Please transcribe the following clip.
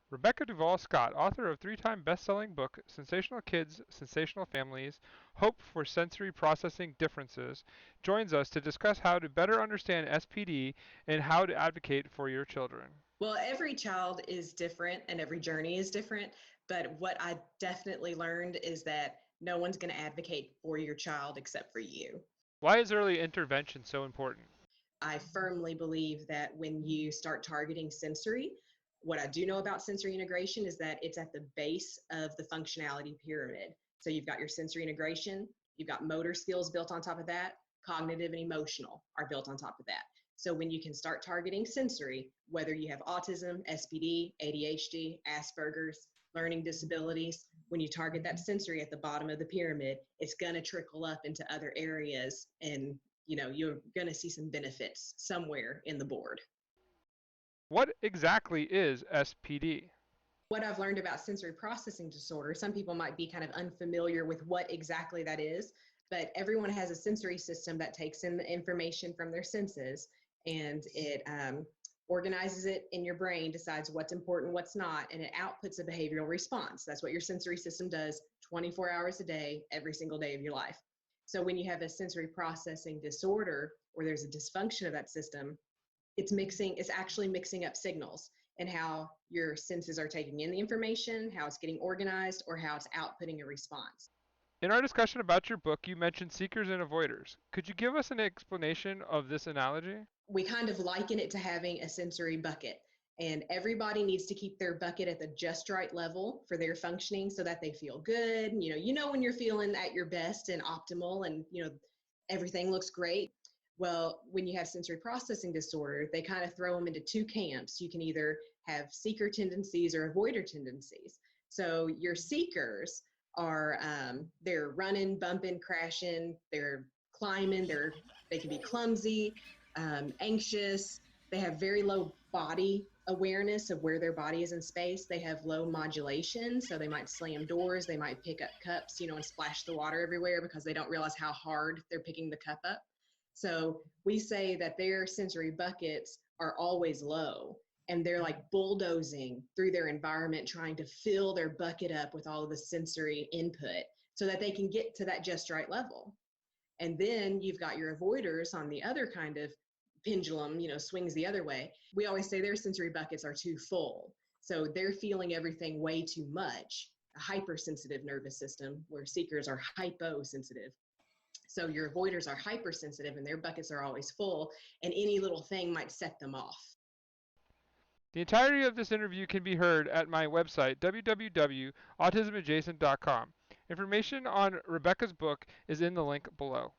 Rebecca Duvall Scott, author of three-time best-selling book Sensational Kids, Sensational Families, Hope for Sensory Processing Differences, joins us to discuss how to better understand SPD and how to advocate for your children. Well, every child is different and every journey is different. But what I definitely learned is that no one's going to advocate for your child except for you. Why is early intervention so important? I firmly believe that when you start targeting sensory, what I do know about sensory integration is that it's at the base of the functionality pyramid. So you've got your sensory integration, you've got motor skills built on top of that, cognitive and emotional are built on top of that. So when you can start targeting sensory, whether you have autism, SPD, ADHD, Asperger's, learning disabilities, when you target that sensory at the bottom of the pyramid, it's going to trickle up into other areas, and you're going to see some benefits somewhere in the board. What exactly is SPD? What I've learned about sensory processing disorder, some people might be kind of unfamiliar with what exactly that is, but everyone has a sensory system that takes in the information from their senses, and it organizes it in your brain, decides what's important, what's not, and it outputs a behavioral response. That's what your sensory system does 24 hours a day, every single day of your life. So when you have a sensory processing disorder or there's a dysfunction of that system, it's actually mixing up signals and how your senses are taking in the information, how it's getting organized, or how it's outputting a response. In our discussion about your book, you mentioned seekers and avoiders. Could you give us an explanation of this analogy? We kind of liken it to having a sensory bucket, and everybody needs to keep their bucket at the just right level for their functioning so that they feel good. When you're feeling at your best and optimal, and everything looks great. Well, when you have sensory processing disorder, they kind of throw them into two camps. You can either have seeker tendencies or avoider tendencies. So your seekers are they're running, bumping, crashing, they're climbing, they can be clumsy, anxious. They have very low body awareness of where their body is in space. They have low modulation, so they might slam doors, they might pick up cups, and splash the water everywhere because they don't realize how hard they're picking the cup up. So we say that their sensory buckets are always low, and they're like bulldozing through their environment, trying to fill their bucket up with all of the sensory input so that they can get to that just right level. And then you've got your avoiders on the other kind of pendulum, swings the other way. We always say their sensory buckets are too full. So they're feeling everything way too much. A hypersensitive nervous system, where seekers are hyposensitive. So your avoiders are hypersensitive and their buckets are always full, and any little thing might set them off. The entirety of this interview can be heard at my website, www.autismadjacent.com. Information on Rebecca's book is in the link below.